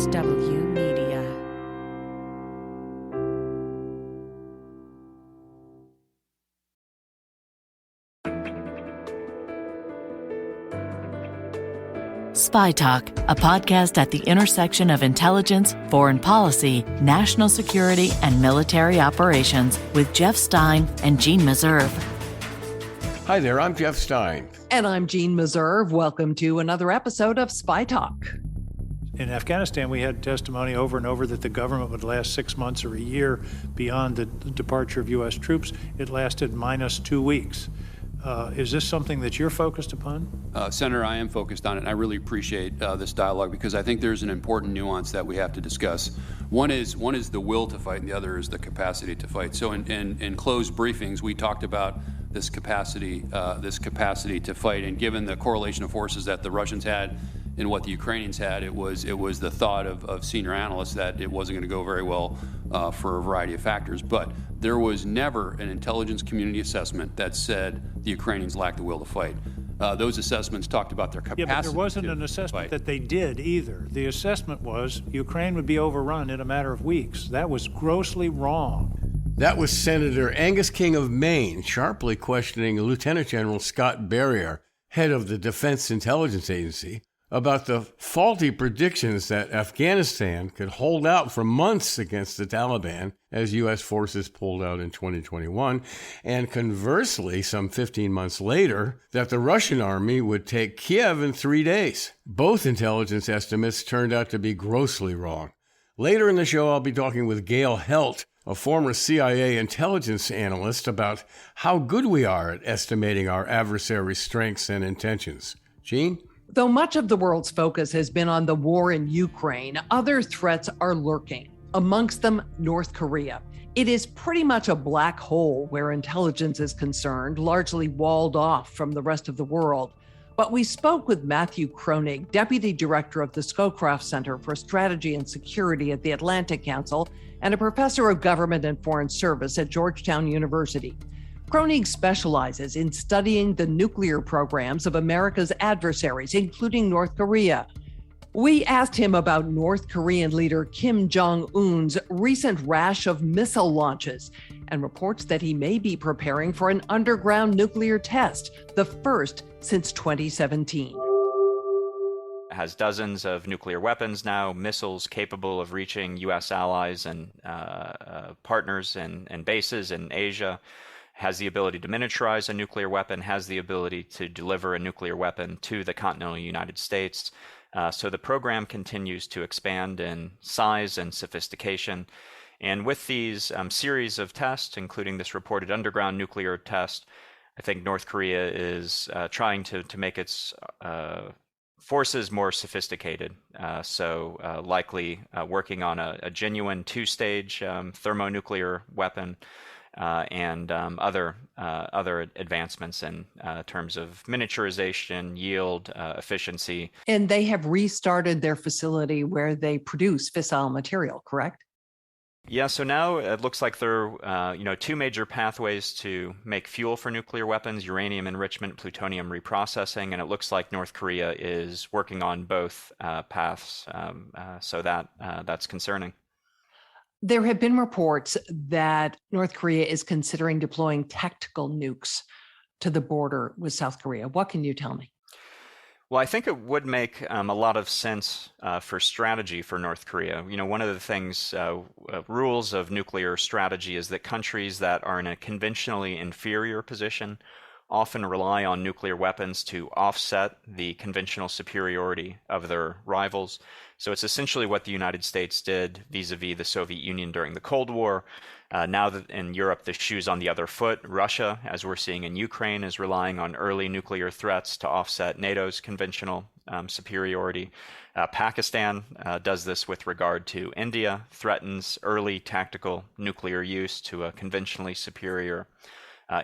HW Media. Spy Talk, a podcast at the intersection of intelligence, foreign policy, national security, and military operations with Jeff Stein and Jeanne Meserve. Hi there, I'm Jeff Stein. And I'm Jeanne Meserve. Welcome to another episode of Spy Talk. In Afghanistan, we had testimony over and over that the government would last 6 months or a year beyond the departure of U.S. troops. It lasted minus 2 weeks. Is this something that you're focused upon? Senator, I am focused on it, and I really appreciate this dialogue because I think there's an important nuance that we have to discuss. One is the will to fight, and the other is the capacity to fight. So in closed briefings, we talked about this capacity to fight, and given the correlation of forces that the Russians had and what the Ukrainians had, it was the thought of senior analysts that it wasn't going to go very well for a variety of factors. But there was never an intelligence community assessment that said the Ukrainians lacked the will to fight. Those assessments talked about their capacity. Yeah, but there wasn't an assessment that they did either. The assessment was Ukraine would be overrun in a matter of weeks. That was grossly wrong. That was Senator Angus King of Maine sharply questioning Lieutenant General Scott Berrier, head of the Defense Intelligence Agency, about the faulty predictions that Afghanistan could hold out for months against the Taliban as U.S. forces pulled out in 2021, and conversely, some 15 months later, that the Russian army would take Kiev in 3 days. Both intelligence estimates turned out to be grossly wrong. Later in the show, I'll be talking with Gail Helt, a former CIA intelligence analyst, about how good we are at estimating our adversary's strengths and intentions. Jeanne? Though much of the world's focus has been on the war in Ukraine, other threats are lurking, amongst them North Korea. It is pretty much a black hole where intelligence is concerned, largely walled off from the rest of the world. But we spoke with Matthew Kroenig, Deputy Director of the Scowcroft Center for Strategy and Security at the Atlantic Council and a professor of government and foreign service at Georgetown University. Kroenig specializes in studying the nuclear programs of America's adversaries, including North Korea. We asked him about North Korean leader Kim Jong-un's recent rash of missile launches and reports that he may be preparing for an underground nuclear test, the first since 2017. Has dozens of nuclear weapons now, missiles capable of reaching U.S. allies and partners and bases in Asia, has the ability to miniaturize a nuclear weapon, has the ability to deliver a nuclear weapon to the continental United States. So the program continues to expand in size and sophistication. And with these series of tests, including this reported underground nuclear test, I think North Korea is trying to make its forces more sophisticated. So likely working on a genuine two-stage thermonuclear weapon. And other advancements in terms of miniaturization, yield, efficiency. And they have restarted their facility where they produce fissile material, correct? Yeah, so now it looks like there are two major pathways to make fuel for nuclear weapons: uranium enrichment, plutonium reprocessing, and it looks like North Korea is working on both paths. So that's concerning. There have been reports that North Korea is considering deploying tactical nukes to the border with South Korea. What can you tell me? Well, I think it would make a lot of sense for strategy for North Korea. One of the things, rules of nuclear strategy is that countries that are in a conventionally inferior position often rely on nuclear weapons to offset the conventional superiority of their rivals. So it's essentially what the United States did vis-a-vis the Soviet Union during the Cold War. Now that in Europe, the shoe's on the other foot. Russia, as we're seeing in Ukraine, is relying on early nuclear threats to offset NATO's conventional superiority. Pakistan does this with regard to India, threatens early tactical nuclear use to a conventionally superior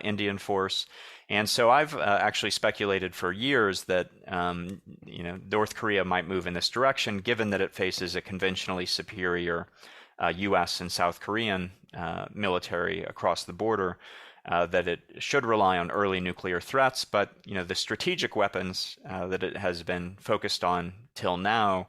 Indian force. And so I've actually speculated for years that North Korea might move in this direction, given that it faces a conventionally superior U.S. and South Korean military across the border, that it should rely on early nuclear threats. But the strategic weapons that it has been focused on till now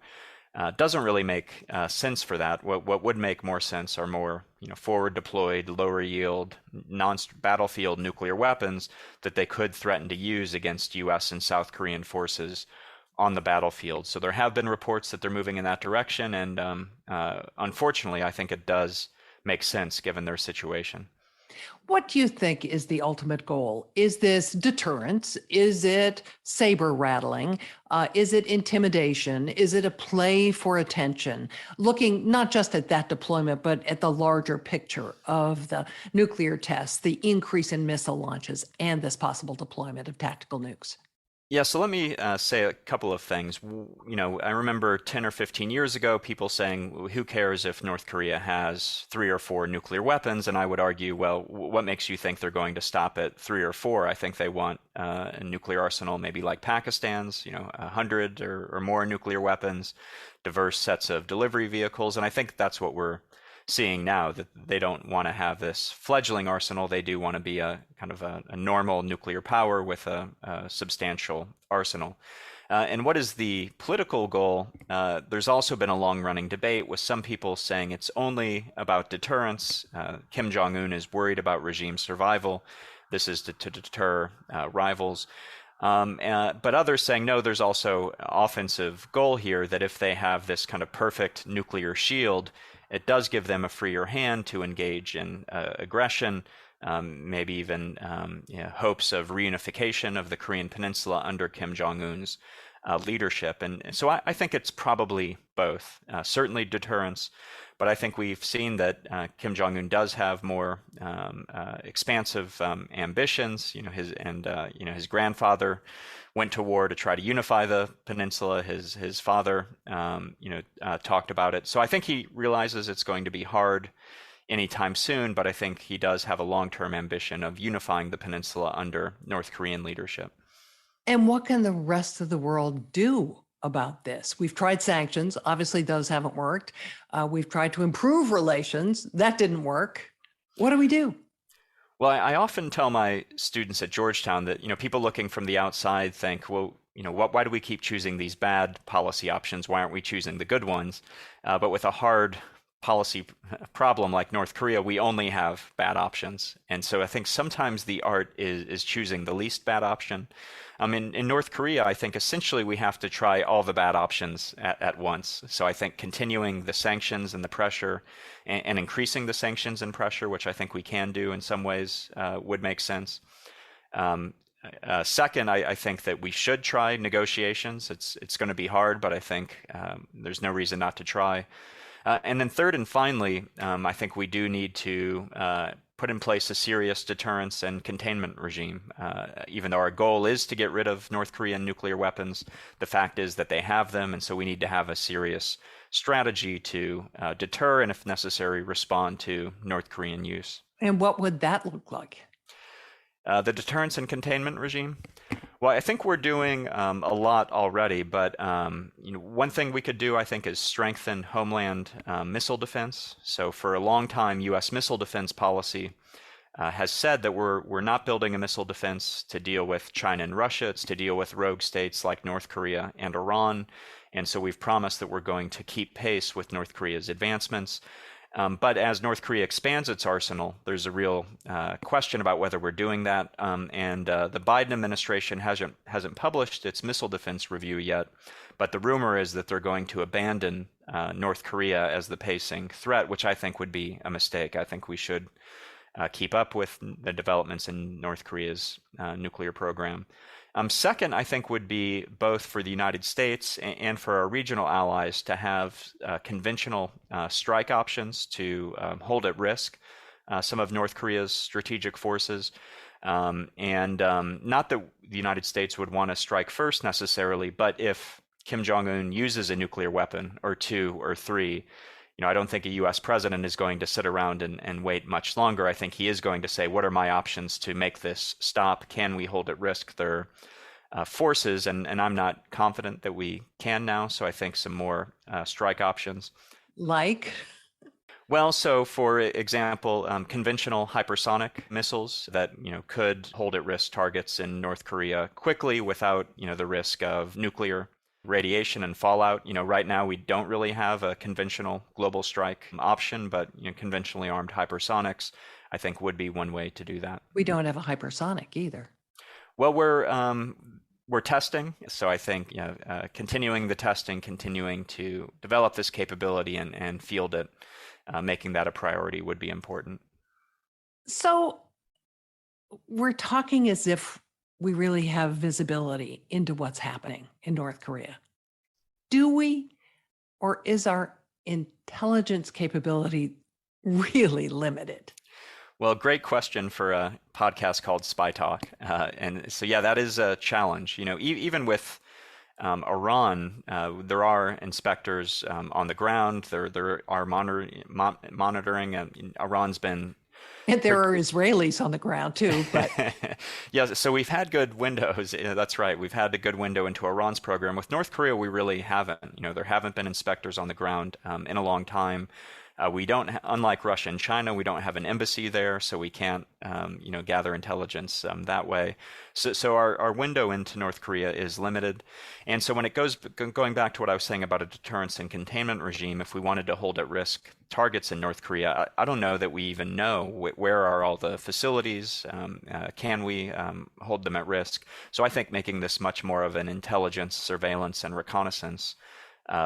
doesn't really make sense for that. What would make more sense are more forward deployed, lower yield, non-battlefield nuclear weapons that they could threaten to use against U.S. and South Korean forces on the battlefield. So there have been reports that they're moving in that direction, and unfortunately, I think it does make sense given their situation. What do you think is the ultimate goal? Is this deterrence? Is it saber rattling? Is it intimidation? Is it a play for attention? Looking not just at that deployment, but at the larger picture of the nuclear tests, the increase in missile launches, and this possible deployment of tactical nukes. Yeah, so let me say a couple of things. I remember 10 or 15 years ago, people saying, well, who cares if North Korea has 3 or 4 nuclear weapons? And I would argue, well, what makes you think they're going to stop at 3 or 4? I think they want a nuclear arsenal, maybe like Pakistan's, 100 or more nuclear weapons, diverse sets of delivery vehicles. And I think that's what we're seeing now, that they don't want to have this fledgling arsenal. They do want to be a kind of a normal nuclear power with a substantial arsenal. And what is the political goal? There's also been a long-running debate with some people saying it's only about deterrence. Kim Jong-un is worried about regime survival. This is to deter rivals. But others saying, no, there's also an offensive goal here, that if they have this kind of perfect nuclear shield, it does give them a freer hand to engage in aggression, maybe even hopes of reunification of the Korean Peninsula under Kim Jong-un's leadership. And so I think it's probably both, certainly deterrence, but I think we've seen that Kim Jong-un does have more expansive ambitions. His grandfather went to war to try to unify the peninsula. His father, talked about it. So I think he realizes it's going to be hard anytime soon, but I think he does have a long-term ambition of unifying the peninsula under North Korean leadership. And what can the rest of the world do about this? We've tried sanctions. Obviously, those haven't worked. We've tried to improve relations. That didn't work. What do we do? Well, I often tell my students at Georgetown that, people looking from the outside think, well, why do we keep choosing these bad policy options? Why aren't we choosing the good ones? But with a hard policy problem like North Korea, we only have bad options. And so I think sometimes the art is choosing the least bad option. In North Korea, I think essentially we have to try all the bad options at once. So I think continuing the sanctions and the pressure and increasing the sanctions and pressure, which I think we can do in some ways, would make sense. Second, I think that we should try negotiations. It's going to be hard, but I think there's no reason not to try. And then third and finally, I think we do need to put in place a serious deterrence and containment regime. Even though our goal is to get rid of North Korean nuclear weapons, the fact is that they have them, and so we need to have a serious strategy to deter and, if necessary, respond to North Korean use. And what would that look like? The deterrence and containment regime? Well, I think we're doing a lot already, but one thing we could do, I think, is strengthen homeland missile defense. So for a long time, U.S. missile defense policy has said that we're not building a missile defense to deal with China and Russia. It's to deal with rogue states like North Korea and Iran. And so we've promised that we're going to keep pace with North Korea's advancements. But as North Korea expands its arsenal, there's a real question about whether we're doing that. And the Biden administration hasn't published its missile defense review yet. But the rumor is that they're going to abandon North Korea as the pacing threat, which I think would be a mistake. I think we should keep up with the developments in North Korea's nuclear program. Second, I think, would be both for the United States and for our regional allies to have conventional strike options to hold at risk some of North Korea's strategic forces. And not that the United States would want to strike first necessarily, but if Kim Jong-un uses a nuclear weapon or 2 or 3, I don't think a U.S. president is going to sit around and wait much longer. I think he is going to say, what are my options to make this stop? Can we hold at risk their forces? And I'm not confident that we can now. So I think some more strike options. Like? Well, so for example, conventional hypersonic missiles that, could hold at risk targets in North Korea quickly without, the risk of nuclear radiation and fallout. Right now we don't really have a conventional global strike option, but conventionally armed hypersonics, I think, would be one way to do that. We don't have a hypersonic either. Well, we're testing, so I think continuing the testing, continuing to develop this capability and field it, making that a priority would be important. So we're talking as if we really have visibility into what's happening in North Korea. Do we, or is our intelligence capability really limited? Well, great question for a podcast called Spy Talk. And so, that is a challenge. Even with Iran, there are inspectors on the ground. There are monitoring. Iran's been... And there are Israelis on the ground too, but... Yeah, so we've had good windows. That's right. We've had a good window into Iran's program. With North Korea, we really haven't. There haven't been inspectors on the ground in a long time. We don't, unlike Russia and China, we don't have an embassy there, so we can't, gather intelligence that way. So our window into North Korea is limited. And so when it going back to what I was saying about a deterrence and containment regime, if we wanted to hold at risk targets in North Korea, I don't know that we even know where are all the facilities. Can we hold them at risk? So I think making this much more of an intelligence, surveillance, and reconnaissance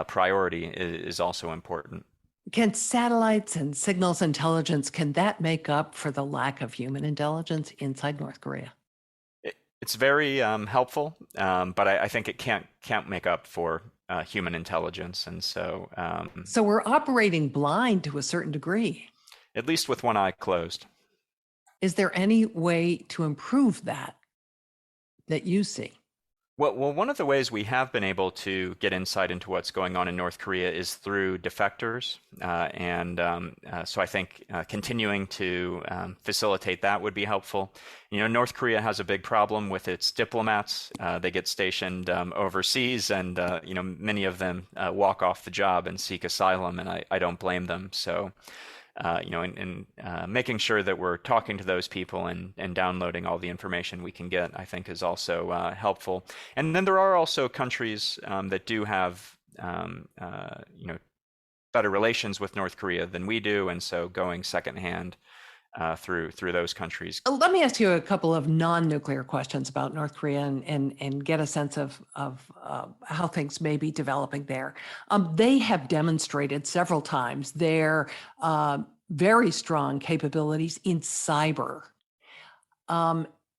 priority is also important. Can satellites and signals intelligence, can that make up for the lack of human intelligence inside North Korea? It's very helpful, but I think it can't make up for human intelligence. And so... So we're operating blind to a certain degree. At least with one eye closed. Is there any way to improve that you see? Well, one of the ways we have been able to get insight into what's going on in North Korea is through defectors. So I think continuing to facilitate that would be helpful. North Korea has a big problem with its diplomats. They get stationed overseas, and many of them walk off the job and seek asylum, and I don't blame them. So making sure that we're talking to those people and downloading all the information we can get, I think, is also helpful. And then there are also countries that do have, better relations with North Korea than we do, and so going secondhand through those countries. Let me ask you a couple of non-nuclear questions about North Korea and get a sense of how things may be developing there. They have demonstrated several times their very strong capabilities in cyber.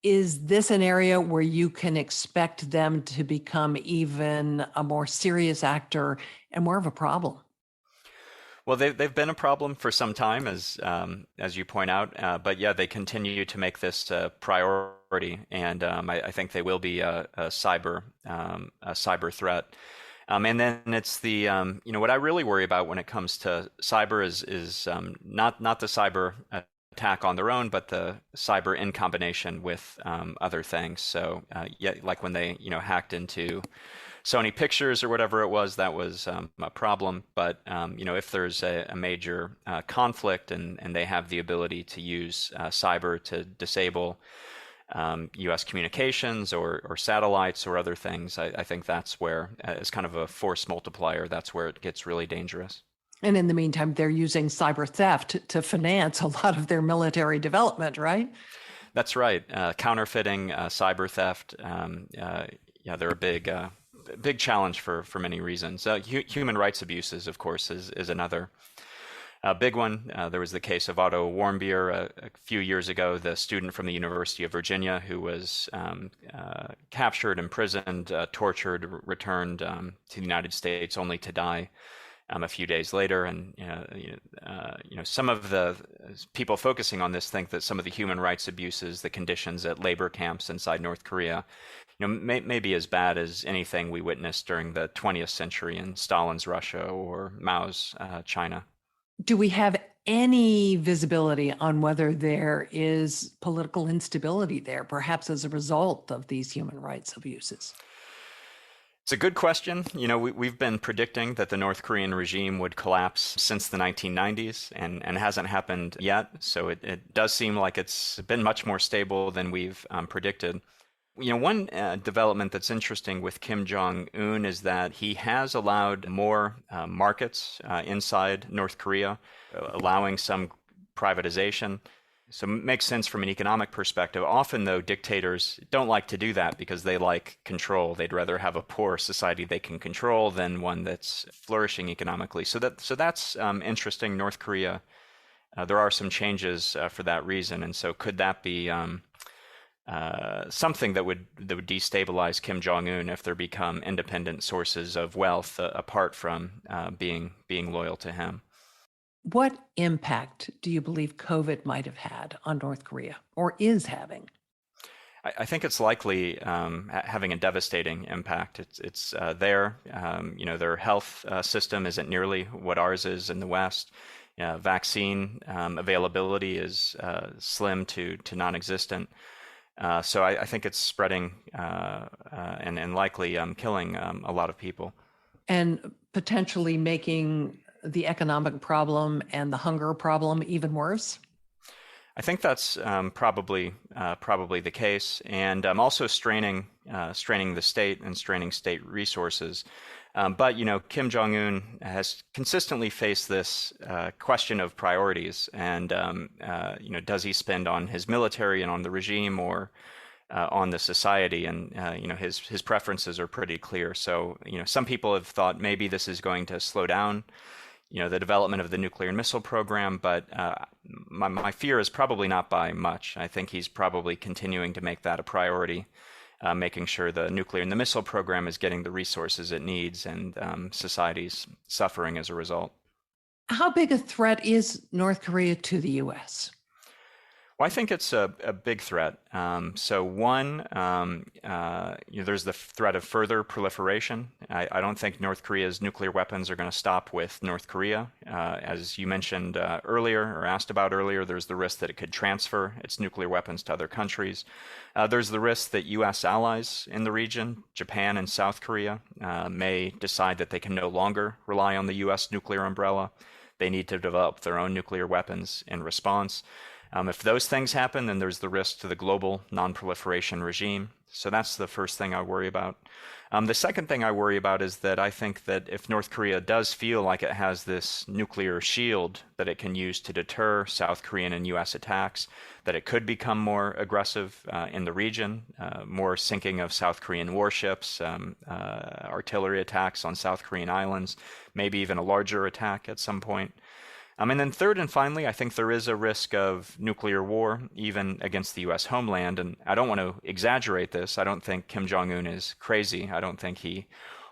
Is this an area where you can expect them to become even a more serious actor and more of a problem? Well, they've been a problem for some time, as you point out. But yeah, they continue to make this a priority, and I think they will be a cyber threat. And then it's the what I really worry about when it comes to cyber is not the cyber attack on their own, but the cyber in combination with other things. So like when they hacked into Sony Pictures or whatever it was, that was a problem. But if there's a major conflict and they have the ability to use cyber to disable U.S. communications or satellites or other things, I think that's where, as kind of a force multiplier, that's where it gets really dangerous. And in the meantime, they're using cyber theft to finance a lot of their military development, right? That's right. Counterfeiting, cyber theft. They're a big challenge for many reasons. Human rights abuses, of course, is another big one. There was the case of Otto Warmbier a few years ago, the student from the University of Virginia who was captured, imprisoned, tortured, returned to the United States only to die a few days later. And some of the people focusing on this think that some of the human rights abuses, the conditions at labor camps inside North Korea, may be as bad as anything we witnessed during the 20th century in Stalin's Russia or Mao's China. Do we have any visibility on whether there is political instability there, perhaps as a result of these human rights abuses? It's a good question. We've been predicting that the North Korean regime would collapse since the 1990s, and hasn't happened yet. So it does seem like it's been much more stable than we've predicted. One development that's interesting with Kim Jong-un is that he has allowed more markets inside North Korea, allowing some privatization. So it makes sense from an economic perspective. Often, though, dictators don't like to do that because they like control. They'd rather have a poor society they can control than one that's flourishing economically. So that's interesting. North Korea, there are some changes for that reason. And so could that be something that would destabilize Kim Jong-un if there become independent sources of wealth apart from being loyal to him? What impact do you believe COVID might have had on North Korea, or is having? I think it's likely having a devastating impact. It's there. Their health system isn't nearly what ours is in the West. Vaccine availability is slim to non-existent. So I think it's spreading and likely killing a lot of people. And potentially making the economic problem and the hunger problem even worse? I think that's probably the case, and also straining the state and straining state resources. But Kim Jong-un has consistently faced this question of priorities, and does he spend on his military and on the regime or on the society? And his preferences are pretty clear. So some people have thought maybe this is going to slow down the development of the nuclear and missile program, but my fear is probably not by much. I think he's probably continuing to make that a priority, making sure the nuclear and the missile program is getting the resources it needs, and society's suffering as a result. How big a threat is North Korea to the U.S.? Well, I think it's a big threat. So one, there's the threat of further proliferation. I don't think North Korea's nuclear weapons are going to stop with North Korea. As you mentioned earlier, or asked about earlier, there's the risk that it could transfer its nuclear weapons to other countries. There's the risk that U.S. allies in the region, Japan and South Korea, may decide that they can no longer rely on the U.S. nuclear umbrella. They need to develop their own nuclear weapons in response. If those things happen, then there's the risk to the global non-proliferation regime. So that's the first thing I worry about. The second thing I worry about is that I think that if North Korea does feel like it has this nuclear shield that it can use to deter South Korean and U.S. attacks, that it could become more aggressive in the region, more sinking of South Korean warships, artillery attacks on South Korean islands, maybe even a larger attack at some point. And then third and finally, I think there is a risk of nuclear war, even against the U.S. homeland. And I don't want to exaggerate this. I don't think Kim Jong-un is crazy. I don't think he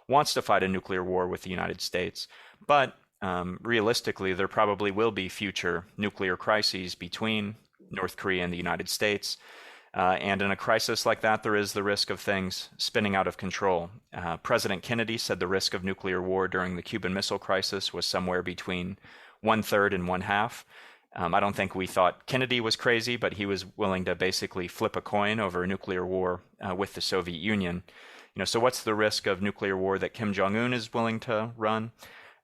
wants to fight a nuclear war with the United States. But realistically, there probably will be future nuclear crises between North Korea and the United States. And in a crisis like that, there is the risk of things spinning out of control. President Kennedy said the risk of nuclear war during the Cuban Missile Crisis was somewhere between 1/3 and 1/2. I don't think we thought Kennedy was crazy, but he was willing to basically flip a coin over a nuclear war with the Soviet Union. So what's the risk of nuclear war that Kim Jong-un is willing to run?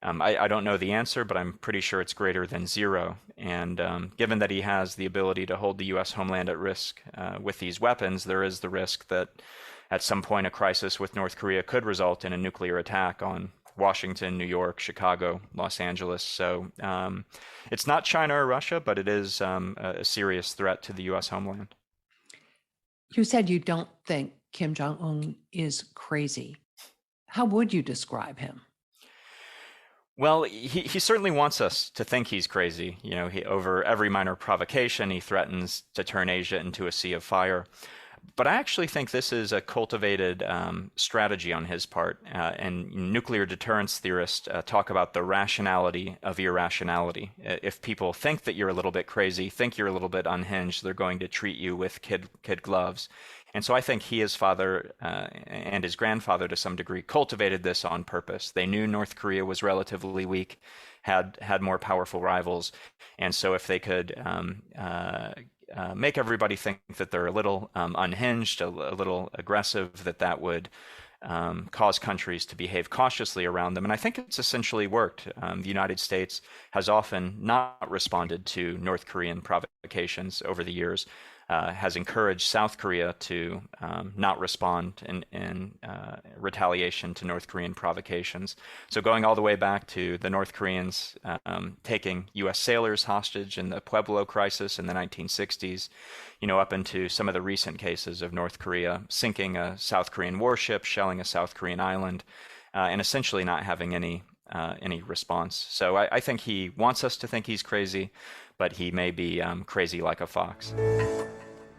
I don't know the answer, but I'm pretty sure it's greater than zero. And given that he has the ability to hold the U.S. homeland at risk with these weapons, there is the risk that at some point a crisis with North Korea could result in a nuclear attack on Washington, New York, Chicago, Los Angeles. So it's not China or Russia, but it is a serious threat to the U.S. homeland. You said you don't think Kim Jong-un is crazy. How would you describe him? Well, he certainly wants us to think he's crazy. Over every minor provocation, he threatens to turn Asia into a sea of fire. But I actually think this is a cultivated strategy on his part. And nuclear deterrence theorists talk about the rationality of irrationality. If people think that you're a little bit crazy, think you're a little bit unhinged, they're going to treat you with kid gloves. And so I think his father and his grandfather, to some degree, cultivated this on purpose. They knew North Korea was relatively weak, had more powerful rivals. And so if they could make everybody think that they're a little unhinged, a little aggressive, that would cause countries to behave cautiously around them. And I think it's essentially worked. The United States has often not responded to North Korean provocations over the years. has encouraged South Korea to not respond in retaliation to North Korean provocations. So going all the way back to the North Koreans taking U.S. sailors hostage in the Pueblo crisis in the 1960s, up into some of the recent cases of North Korea sinking a South Korean warship, shelling a South Korean island, and essentially not having any response. So I think he wants us to think he's crazy, but he may be crazy like a fox.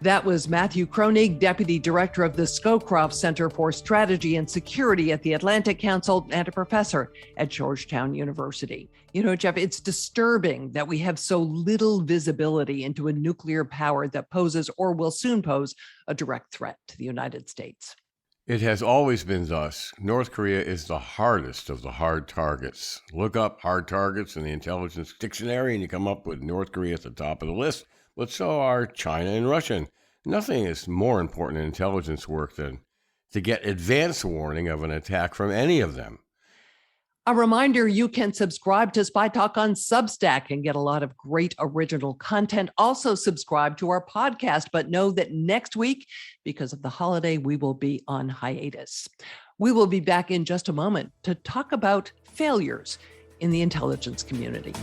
That was Matthew Kroenig, Deputy Director of the Scowcroft Center for Strategy and Security at the Atlantic Council and a professor at Georgetown University. Jeff, it's disturbing that we have so little visibility into a nuclear power that poses or will soon pose a direct threat to the United States. It has always been thus. North Korea is the hardest of the hard targets. Look up hard targets in the intelligence dictionary and you come up with North Korea at the top of the list. But so are China and Russia. Nothing is more important in intelligence work than to get advance warning of an attack from any of them. A reminder, you can subscribe to Spy Talk on Substack and get a lot of great original content. Also subscribe to our podcast, but know that next week, because of the holiday, we will be on hiatus. We will be back in just a moment to talk about failures in the intelligence community.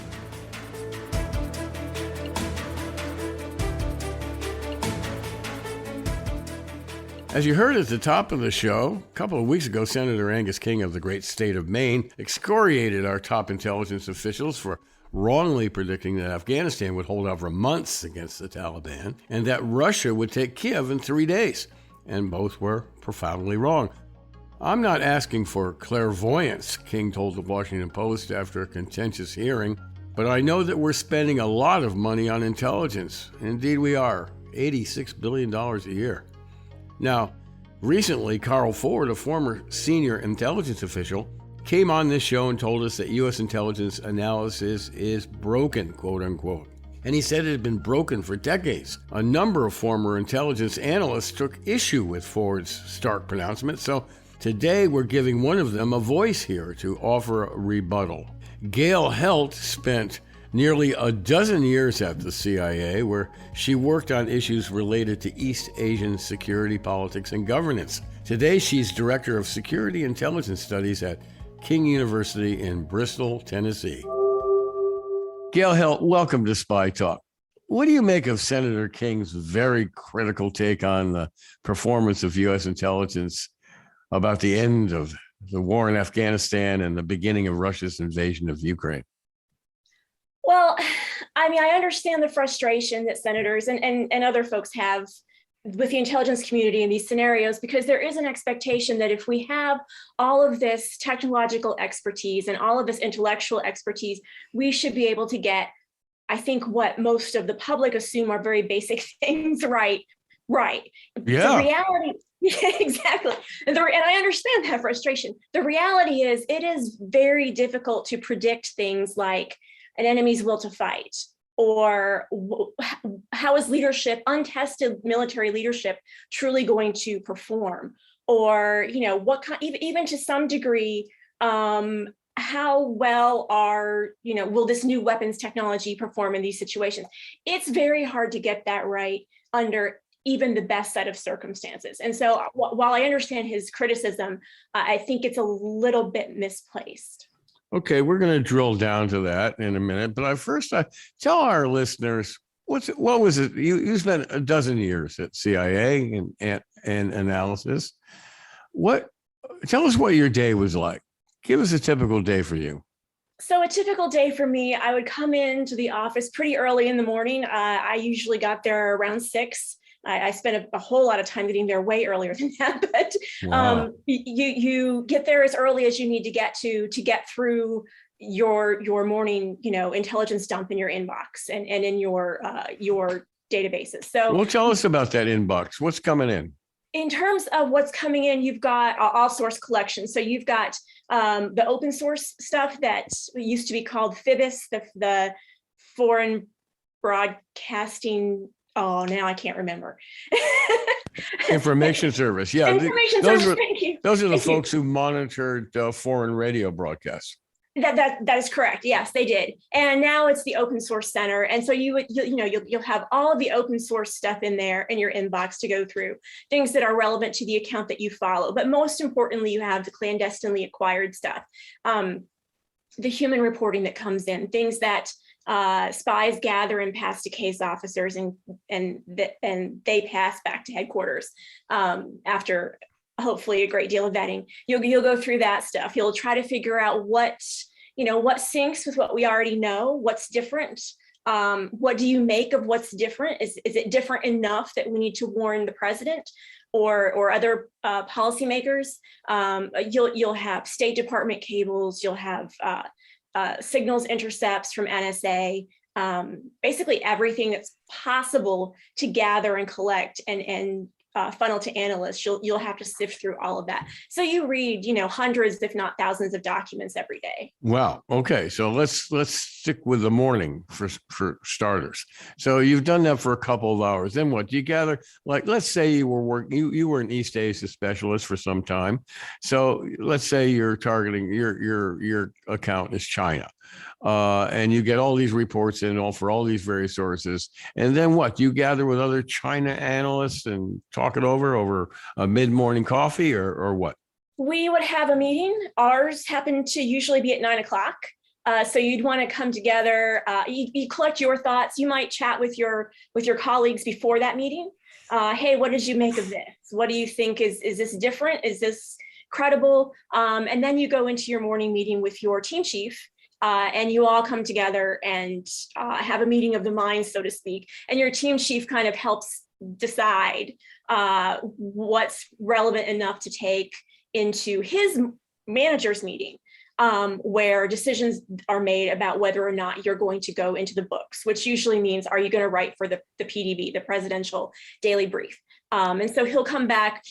As you heard at the top of the show, a couple of weeks ago, Senator Angus King of the great state of Maine excoriated our top intelligence officials for wrongly predicting that Afghanistan would hold out for months against the Taliban and that Russia would take Kiev in 3 days. And both were profoundly wrong. I'm not asking for clairvoyance, King told the Washington Post after a contentious hearing, but I know that we're spending a lot of money on intelligence. Indeed we are, $86 billion a year. Now, recently, Carl Ford, a former senior intelligence official, came on this show and told us that U.S. intelligence analysis is broken, quote unquote. And he said it had been broken for decades. A number of former intelligence analysts took issue with Ford's stark pronouncement, so today we're giving one of them a voice here to offer a rebuttal. Gail Helt spent nearly a dozen years at the CIA, where she worked on issues related to East Asian security, politics, and governance. Today, she's Director of Security Intelligence Studies at King University in Bristol, Tennessee. Gail Helt, welcome to Spy Talk. What do you make of Senator King's very critical take on the performance of U.S. intelligence about the end of the war in Afghanistan and the beginning of Russia's invasion of Ukraine? Well, I understand the frustration that senators and other folks have with the intelligence community in these scenarios, because there is an expectation that if we have all of this technological expertise and all of this intellectual expertise, we should be able to get, I think, what most of the public assume are very basic things right. Yeah. The reality, exactly. And I understand that frustration. The reality is it is very difficult to predict things like an enemy's will to fight, or how is leadership, untested military leadership, truly going to perform, or what kind, even to some degree, how well will this new weapons technology perform in these situations? It's very hard to get that right under even the best set of circumstances. And so while I understand his criticism, I think it's a little bit misplaced. Okay, we're going to drill down to that in a minute, but first, tell our listeners what was it? You spent a dozen years at CIA and analysis. Tell us what your day was like. Give us a typical day for you. So a typical day for me, I would come into the office pretty early in the morning. I usually got there around 6. I spent a whole lot of time getting there way earlier than that, but wow. You get there as early as you need to get through your morning, intelligence dump in your inbox and in your databases. So, well, tell us about that inbox. What's coming in? In terms of what's coming in, you've got all source collections. So you've got the open source stuff that used to be called FIBIS, the Foreign Broadcasting. Oh, now I can't remember. Information Service. Yeah. Information Service. Thank you. Those are the folks who monitored foreign radio broadcasts. That is correct. Yes, they did. And now it's the open source center. And so you'll have all of the open source stuff in there in your inbox to go through, things that are relevant to the account that you follow. But most importantly, you have the clandestinely acquired stuff, the human reporting that comes in, things that spies gather and pass to case officers, and they pass back to headquarters after hopefully a great deal of vetting. You'll go through that stuff. You'll try to figure out what syncs with what we already know, what's different. What do you make of what's different? Is it different enough that we need to warn the president or other policymakers? You'll have State Department cables. You'll have signals intercepts from NSA. Basically everything that's possible to gather and collect and funnel to analysts. You'll have to sift through all of that. So you read, hundreds, if not thousands, of documents every day. Wow. Okay. So let's stick with the morning for starters. So you've done that for a couple of hours. Then what? Do you gather? Like, let's say you were working. You were an East Asia specialist for some time. So let's say you're targeting your account is China. And you get all these reports in for all these various sources. And then what? You gather with other China analysts and talk it over a mid-morning coffee or what? We would have a meeting. Ours happened to usually be at 9:00. So you'd want to come together. You collect your thoughts. You might chat with your colleagues before that meeting. Hey, what did you make of this? What do you think? Is this different? Is this credible? And then you go into your morning meeting with your team chief. And you all come together and have a meeting of the minds, so to speak. And your team chief kind of helps decide what's relevant enough to take into his manager's meeting, where decisions are made about whether or not you're going to go into the books, which usually means, are you going to write for the PDB, the Presidential Daily Brief? And so he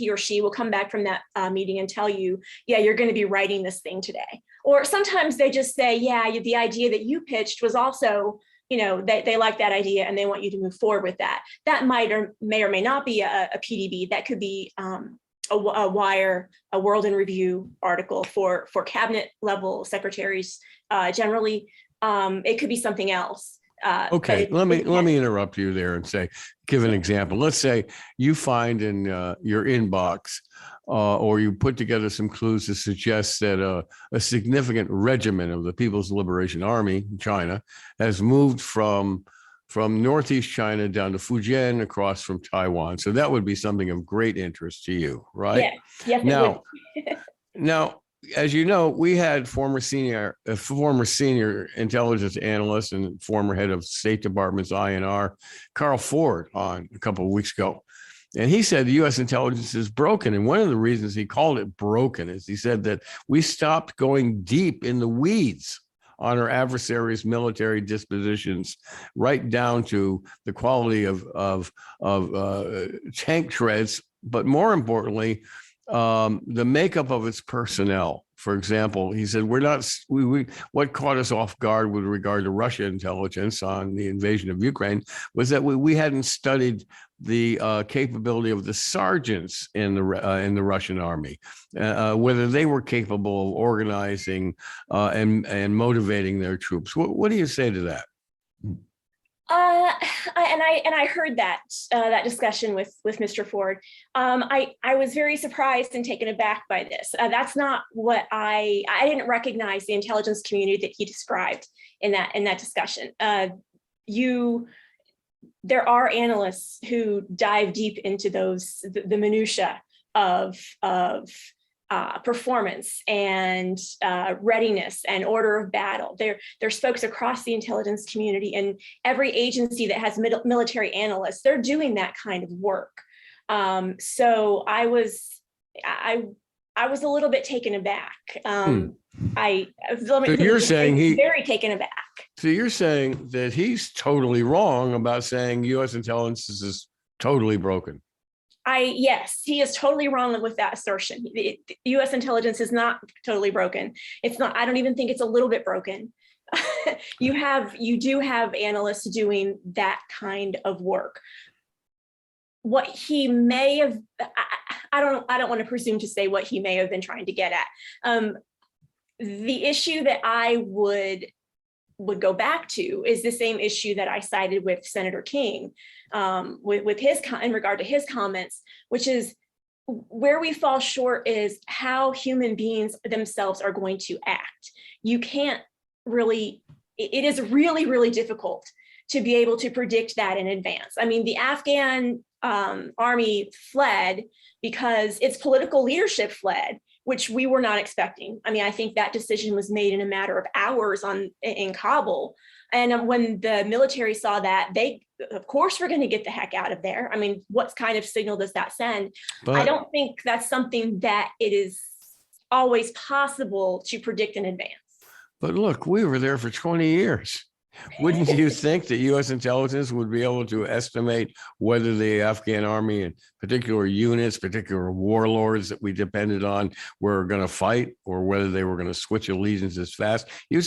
or she will come back from that meeting and tell you, yeah, you're going to be writing this thing today. Or sometimes they just say, yeah, the idea that you pitched was also, they like that idea and they want you to move forward with that. That may or may not be a PDB. That could be a Wire, a World in Review article for cabinet level secretaries generally. It could be something else. Okay, let me interrupt you there and give an example. Let's say you find in your inbox or you put together some clues to suggest that a significant regiment of the People's Liberation Army in China has moved from Northeast China down to Fujian across from Taiwan. So that would be something of great interest to you, right? Yes, now, as you know, we had former senior intelligence analyst and former head of State Department's INR, Carl Ford, on a couple of weeks ago. And he said the U.S. intelligence is broken. And one of the reasons he called it broken is he said that we stopped going deep in the weeds on our adversaries' military dispositions, right down to the quality of tank treads, but more importantly, the makeup of its personnel. For example, he said, what caught us off guard with regard to Russia intelligence on the invasion of Ukraine was that we hadn't studied the capability of the sergeants in the Russian army, whether they were capable of organizing and motivating their troops. What do you say to that? I heard that discussion with Mr. Ford. I was very surprised and taken aback by this. That's not what I didn't recognize the intelligence community that he described in that discussion. There are analysts who dive deep into the minutia of performance and readiness and order of battle. There's folks across the intelligence community, and every agency that has military analysts, they're doing that kind of work. So I was a little bit taken aback. You're saying he's very taken aback. So you're saying that he's totally wrong about saying U.S. intelligence is totally broken. Yes, he is totally wrong with that assertion. The U.S. intelligence is not totally broken. It's not. I don't even think it's a little bit broken. You do have analysts doing that kind of work. What he may have, I don't want to presume to say what he may have been trying to get at. the issue that I would go back to is the same issue that I cited with Senator King, with his in regard to his comments, which is where we fall short is how human beings themselves are going to act. You can't really, it is really, really difficult to be able to predict that in advance. I mean, the Afghan army fled because its political leadership fled, which we were not expecting. I mean, I think that decision was made in a matter of hours in Kabul. And when the military saw that, they, of course, were going to get the heck out of there. I mean, what kind of signal does that send? But I don't think that's something that it is always possible to predict in advance. But look, we were there for 20 years. Wouldn't you think that U.S. intelligence would be able to estimate whether the Afghan army and particular units, particular warlords that we depended on were going to fight, or whether they were going to switch allegiances fast? It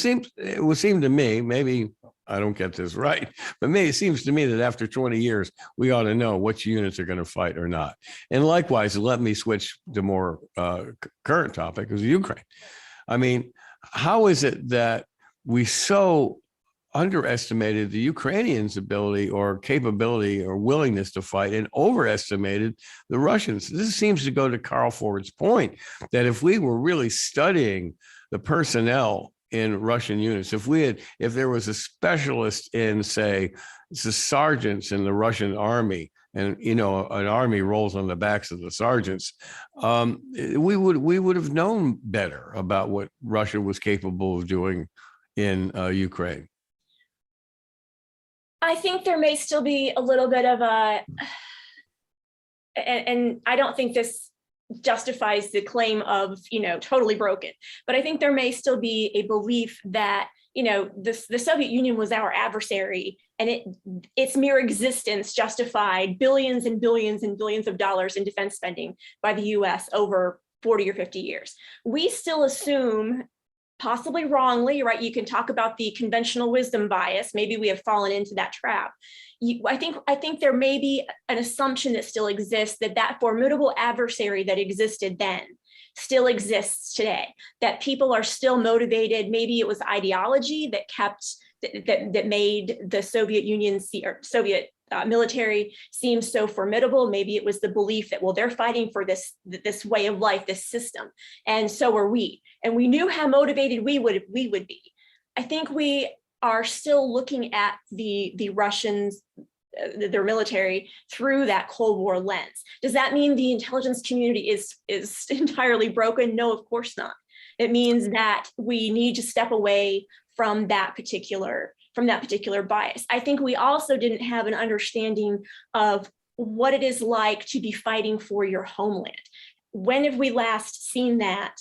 would seem to me, maybe I don't get this right, but maybe it seems to me that after 20 years, we ought to know which units are going to fight or not. And likewise, let me switch to more current topic, is Ukraine. I mean, how is it that we so underestimated the Ukrainians' ability or capability or willingness to fight and overestimated the Russians? This seems to go to Carl Ford's point that if we were really studying the personnel in Russian units, if there was a specialist in, say, the sergeants in the Russian army, and an army rolls on the backs of the sergeants, we would have known better about what Russia was capable of doing in Ukraine. I think there may still be a little bit of and I don't think this justifies the claim of, totally broken, but I think there may still be a belief that, the Soviet Union was our adversary, and its mere existence justified billions and billions and billions of dollars in defense spending by the US over 40 or 50 years. We still assume, possibly wrongly, right? You can talk about the conventional wisdom bias. Maybe we have fallen into that trap. I think there may be an assumption that still exists that formidable adversary that existed then still exists today, that people are still motivated. Maybe it was ideology that made the Soviet Union or Soviet military seem so formidable. Maybe it was the belief that, well, they're fighting for this way of life, this system, and so are we. And we knew how motivated we would be. I think we are still looking at the Russians, their military, through that Cold War lens. Does that mean the intelligence community is entirely broken? No, of course not. It means that we need to step away from that particular bias. I think we also didn't have an understanding of what it is like to be fighting for your homeland. When have we last seen that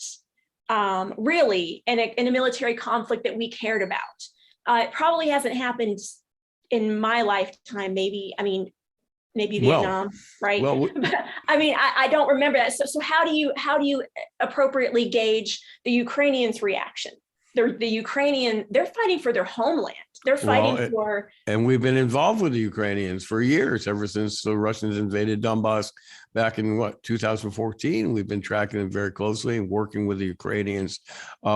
really in a military conflict that we cared about? It probably hasn't happened in my lifetime, maybe Vietnam, right? Well, I don't remember that. So how do you appropriately gauge the Ukrainians' reaction? They're fighting for their homeland. They're fighting for. And we've been involved with the Ukrainians for years, ever since the Russians invaded Donbass back in 2014. We've been tracking them very closely and working with the Ukrainians.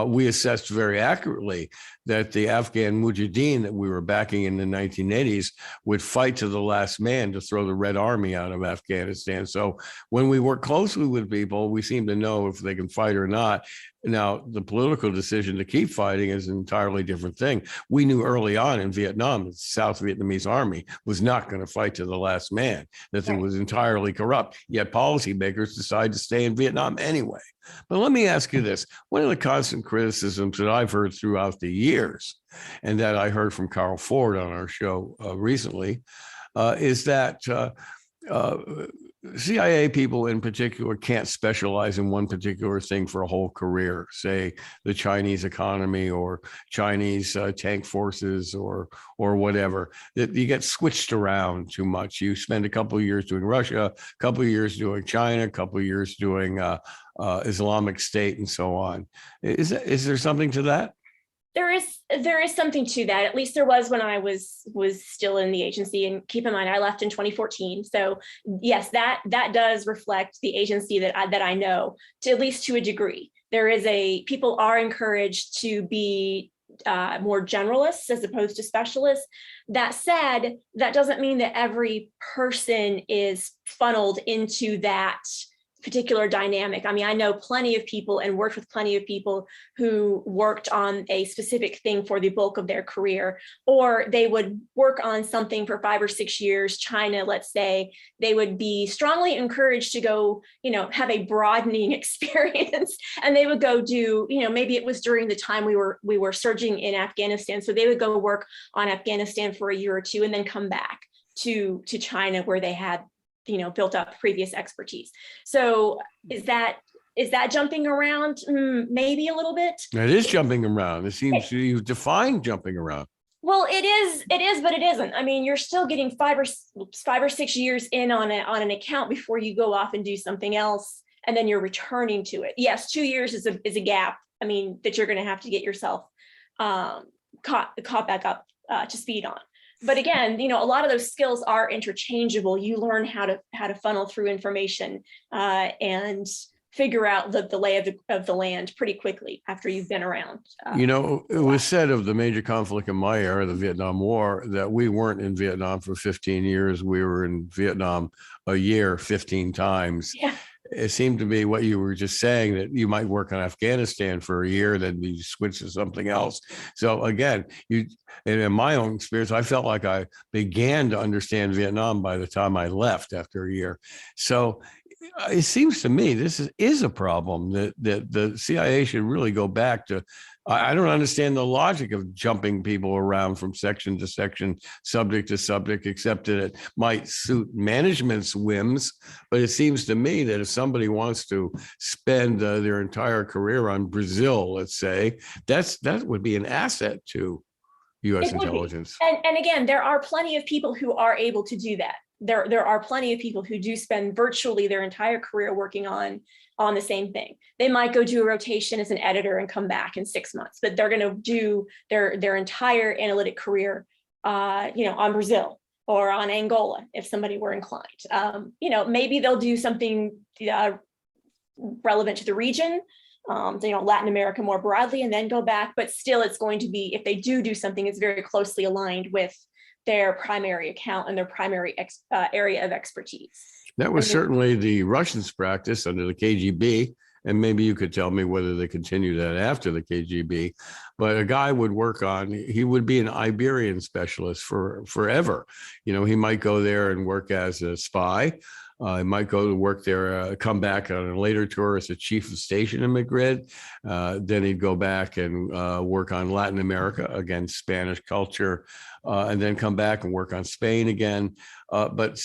We assessed very accurately that the Afghan Mujahideen that we were backing in the 1980s would fight to the last man to throw the Red Army out of Afghanistan. So when we work closely with people, we seem to know if they can fight or not. Now, the political decision to keep fighting is an entirely different thing. We knew early on in Vietnam that the South Vietnamese army was not going to fight to the last man, that it was entirely corrupt. Yet policymakers decide to stay in Vietnam anyway. But let me ask you this. One of the constant criticisms that I've heard throughout the years, and that I heard from Carl Ford on our show recently, is that CIA people in particular can't specialize in one particular thing for a whole career, say the Chinese economy or Chinese tank forces or whatever. That you get switched around too much. You spend a couple of years doing Russia, a couple of years doing China, a couple of years doing Islamic State and so on. Is there something to that? There is something to that. At least there was when I was still in the agency. And keep in mind, I left in 2014. So yes, that does reflect the agency that I know, at least to a degree. People are encouraged to be more generalists as opposed to specialists. That said, that doesn't mean that every person is funneled into that particular dynamic. I mean, I know plenty of people and worked with plenty of people who worked on a specific thing for the bulk of their career, or they would work on something for 5 or 6 years. China, let's say, they would be strongly encouraged to go, have a broadening experience, and they would go do, maybe it was during the time we were surging in Afghanistan, so they would go work on Afghanistan for a year or two and then come back to China, where they had built up previous expertise. So is that jumping around? Maybe a little bit. It is jumping around. It seems you define jumping around. Well, it is, but it isn't. I mean, you're still getting 5 or 6 years in on an account before you go off and do something else, and then you're returning to it. Yes, 2 years is a gap. I mean, that you're going to have to get yourself caught back up to speed on. But again, a lot of those skills are interchangeable. You learn how to funnel through information and figure out the lay of the land pretty quickly after you've been around. It was said of the major conflict in my era, the Vietnam War, that we weren't in Vietnam for 15 years. We were in Vietnam a year, 15 times. Yeah. It seemed to be what you were just saying, that you might work on Afghanistan for a year, then you switch to something else. So again, and in my own experience, I felt like I began to understand Vietnam by the time I left after a year. So it seems to me this is a problem that the CIA should really go back to. I don't understand the logic of jumping people around from section to section, subject to subject, except that it might suit management's whims. But it seems to me that if somebody wants to spend their entire career on Brazil, let's say, that would be an asset to U.S. intelligence. And again, there are plenty of people who are able to do that. There are plenty of people who do spend virtually their entire career working on the same thing. They might go do a rotation as an editor and come back in 6 months, but they're going to do their entire analytic career, on Brazil or on Angola, if somebody were inclined. Maybe they'll do something relevant to the region, Latin America more broadly, and then go back. But still, it's going to be, if they do something, it's very closely aligned with their primary account and their primary area of expertise. That was certainly the Russians' practice under the KGB, and maybe you could tell me whether they continue that after the KGB. But a guy he would be an Iberian specialist for forever. He might go there and work as a spy. He might go to work there, come back on a later tour as a chief of station in Madrid. Then he'd go back and work on Latin America, again, Spanish culture, and then come back and work on Spain again. But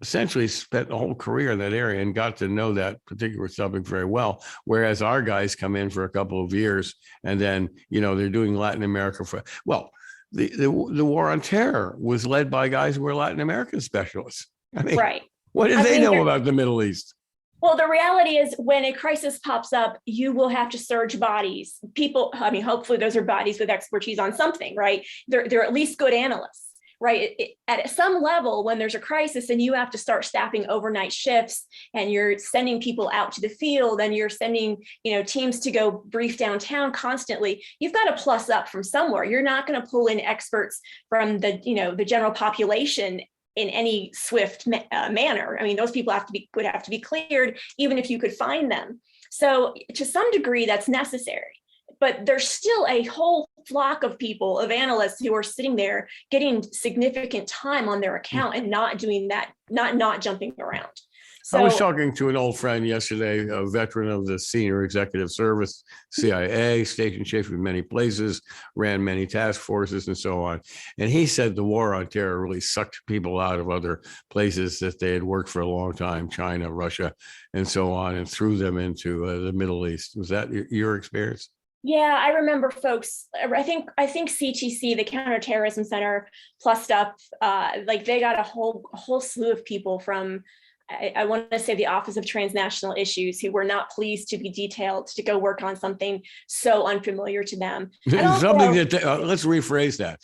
essentially spent a whole career in that area and got to know that particular subject very well. Whereas our guys come in for a couple of years and then, they're doing Latin America the war on terror was led by guys who were Latin American specialists. I mean, right. What did they know about the Middle East? Well, the reality is when a crisis pops up, you will have to surge bodies. Hopefully those are bodies with expertise on something, right? They're at least good analysts. Right. At some level, when there's a crisis and you have to start staffing overnight shifts and you're sending people out to the field and you're sending, teams to go brief downtown constantly, you've got to plus up from somewhere. You're not going to pull in experts from the general population in any swift manner. I mean, those people would have to be cleared, even if you could find them. So to some degree, that's necessary. But there's still a whole flock of people, of analysts, who are sitting there getting significant time on their account and not doing that, not jumping around. So, I was talking to an old friend yesterday, a veteran of the senior executive service, CIA, station chief in many places, ran many task forces and so on. And he said the war on terror really sucked people out of other places that they had worked for a long time, China, Russia, and so on, and threw them into the Middle East. Was that your experience? Yeah, I remember folks, I think CTC, the Counterterrorism Center, plussed up, they got a whole slew of people from, I want to say, the Office of Transnational Issues, who were not pleased to be detailed to go work on something so unfamiliar to them. Let's rephrase that.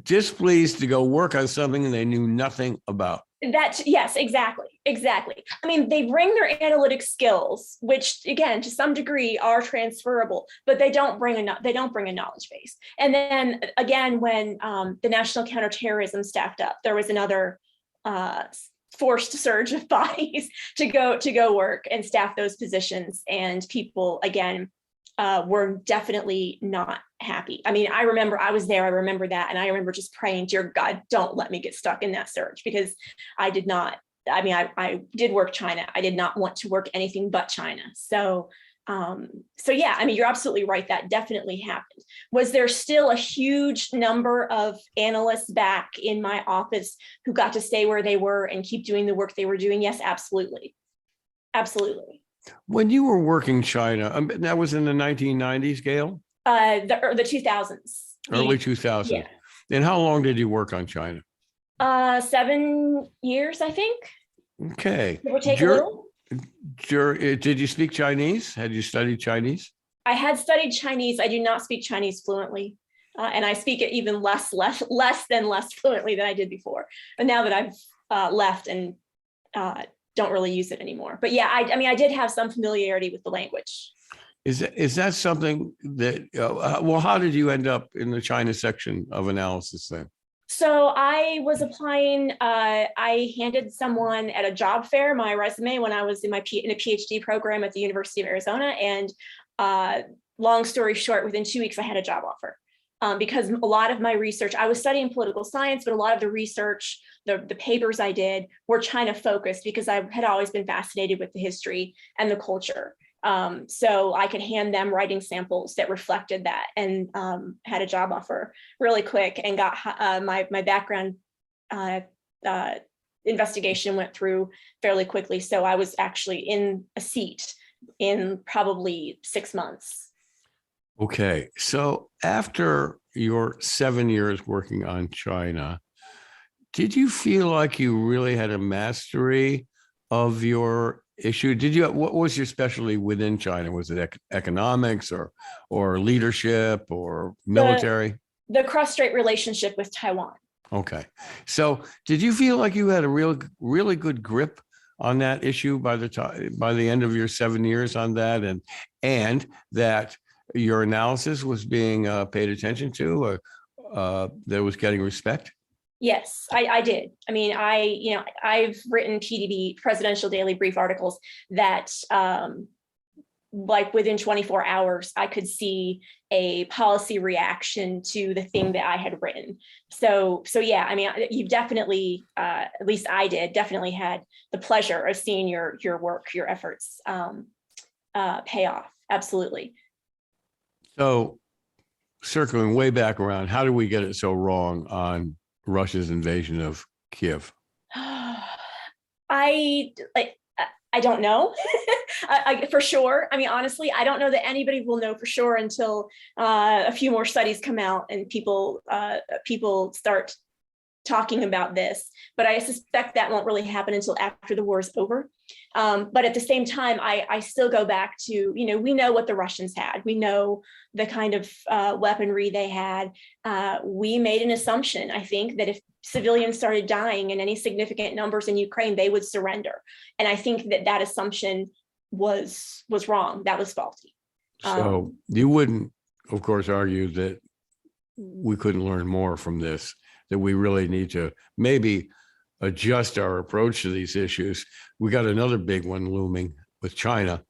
Displeased to go work on something they knew nothing about. Yes, exactly. Exactly. I mean, they bring their analytic skills, which again, to some degree are transferable, but they don't bring a knowledge base. And then again, when the National Counterterrorism staffed up, there was another forced surge of bodies to go work and staff those positions. And people, again, were definitely not happy. I mean, I remember I was there. I remember that. And I remember just praying, dear God, don't let me get stuck in that surge, because I did not. I mean, I did work China. I did not want to work anything but China. So yeah, I mean, you're absolutely right. That definitely happened. Was there still a huge number of analysts back in my office who got to stay where they were and keep doing the work they were doing? Yes, absolutely. Absolutely. When you were working China, that was in the 1990s, Gail? The 2000s. Early 2000s. Yeah. And how long did you work on China? 7 years, I think. Okay. Give or take a little. Did you speak Chinese? Had you studied Chinese? I had studied Chinese. I do not speak Chinese fluently. And I speak it even less fluently than I did before. But now that I've left and don't really use it anymore. But yeah, I mean, I did have some familiarity with the language. Is that something that, well, how did you end up in the China section of analysis then? So I was applying, I handed someone at a job fair my resume when I was in a PhD program at the University of Arizona. And long story short, within 2 weeks, I had a job offer. Because a lot of my research, I was studying political science, but a lot of the research, the papers I did were China focused, because I had always been fascinated with the history and the culture. So I could hand them writing samples that reflected that, and had a job offer really quick, and got my background investigation went through fairly quickly. So I was actually in a seat in probably 6 months. Okay. So after your 7 years working on China, did you feel like you really had a mastery of your issue? What was your specialty within China? Was it economics or leadership or military? The cross-strait relationship with Taiwan. Okay. So did you feel like you had a really good grip on that issue by the end of your 7 years on that, and that your analysis was being paid attention to, or that was getting respect? Yes, I did. I mean, I've written PDB, Presidential Daily Brief, articles that like within 24 hours, I could see a policy reaction to the thing that I had written. So yeah, I mean, you've definitely, at least I did, definitely had the pleasure of seeing your work, your efforts pay off. Absolutely. So circling way back around, how did we get it so wrong on Russia's invasion of Kiev? I don't know. I for sure. I mean, honestly, I don't know that anybody will know for sure until a few more studies come out and people start talking about this. But I suspect that won't really happen until after the war is over. But at the same time, I still go back to, we know what the Russians had. We know the kind of weaponry they had. We made an assumption, I think, that if civilians started dying in any significant numbers in Ukraine, they would surrender. And I think that assumption was wrong. That was faulty. So you wouldn't, of course, argue that we couldn't learn more from this, that we really need to maybe adjust our approach to these issues. We got another big one looming with China.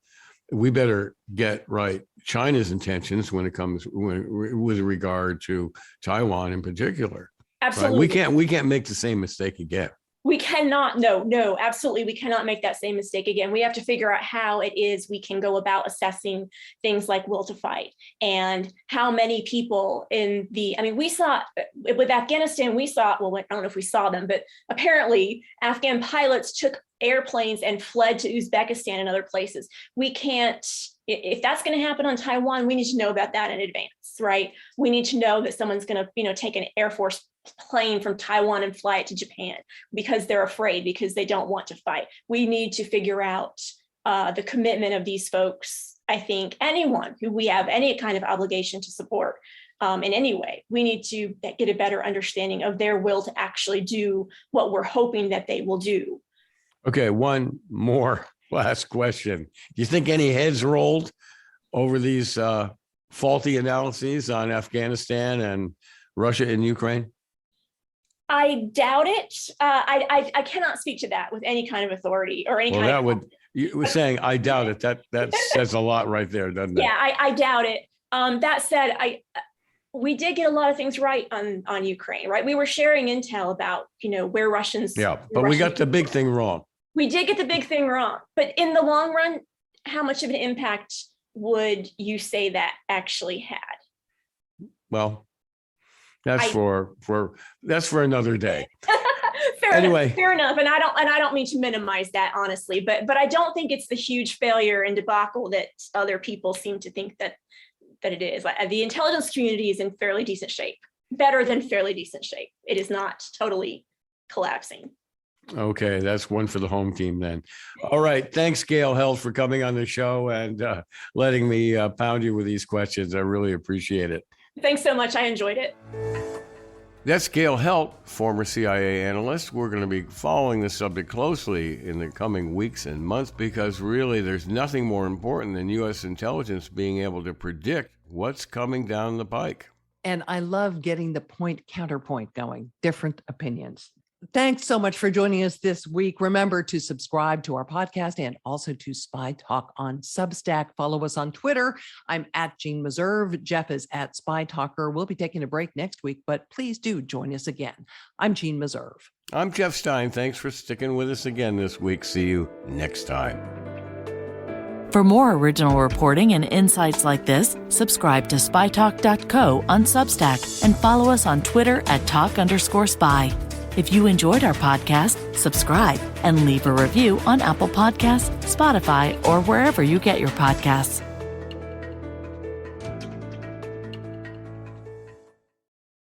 We better get right China's intentions when it comes with regard to Taiwan in particular. Absolutely. Right? We can't make the same mistake again. We cannot, no, absolutely. We cannot make that same mistake again. We have to figure out how it is we can go about assessing things like will to fight, and how many people we saw with Afghanistan, well, I don't know if we saw them, but apparently Afghan pilots took airplanes and fled to Uzbekistan and other places. We can't, if that's going to happen on Taiwan, we need to know about that in advance, right? We need to know that someone's going to, take an Air Force plane from Taiwan and fly it to Japan because they're afraid, because they don't want to fight. We need to figure out the commitment of these folks. I think anyone who we have any kind of obligation to support in any way, we need to get a better understanding of their will to actually do what we're hoping that they will do. Okay, one more last question. Do you think any heads rolled over these faulty analyses on Afghanistan and Russia and Ukraine? I doubt it. I cannot speak to that with any kind of authority or any kind of. You were saying, I doubt it. That says a lot right there, doesn't it? Yeah, I doubt it. That said, we did get a lot of things right on Ukraine, right? We were sharing intel about, where Russians. Yeah, but we got the big thing wrong. We did get the big thing wrong. But in the long run, how much of an impact would you say that actually had? Well, that's for another day. Fair enough. And I don't mean to minimize that, honestly, but I don't think it's the huge failure and debacle that other people seem to think that it is. The intelligence community is in fairly decent shape, better than fairly decent shape. It is not totally collapsing. Okay, that's one for the home team then. All right, thanks, Gail Helt, for coming on the show and letting me pound you with these questions. I really appreciate it. Thanks so much. I enjoyed it. That's Gail Helt, former CIA analyst. We're going to be following this subject closely in the coming weeks and months because really there's nothing more important than U.S. intelligence being able to predict what's coming down the pike. And I love getting the point-counterpoint going, different opinions. Thanks so much for joining us this week. Remember to subscribe to our podcast and also to Spy Talk on Substack. Follow us on Twitter. I'm at Jeanne Meserve. Jeff is at Spy Talker. We'll be taking a break next week, but please do join us again. I'm Jeanne Meserve. I'm Jeff Stein. Thanks for sticking with us again this week. See you next time. For more original reporting and insights like this, subscribe to spytalk.co on Substack and follow us on Twitter at @talk_spy. If you enjoyed our podcast, subscribe and leave a review on Apple Podcasts, Spotify, or wherever you get your podcasts.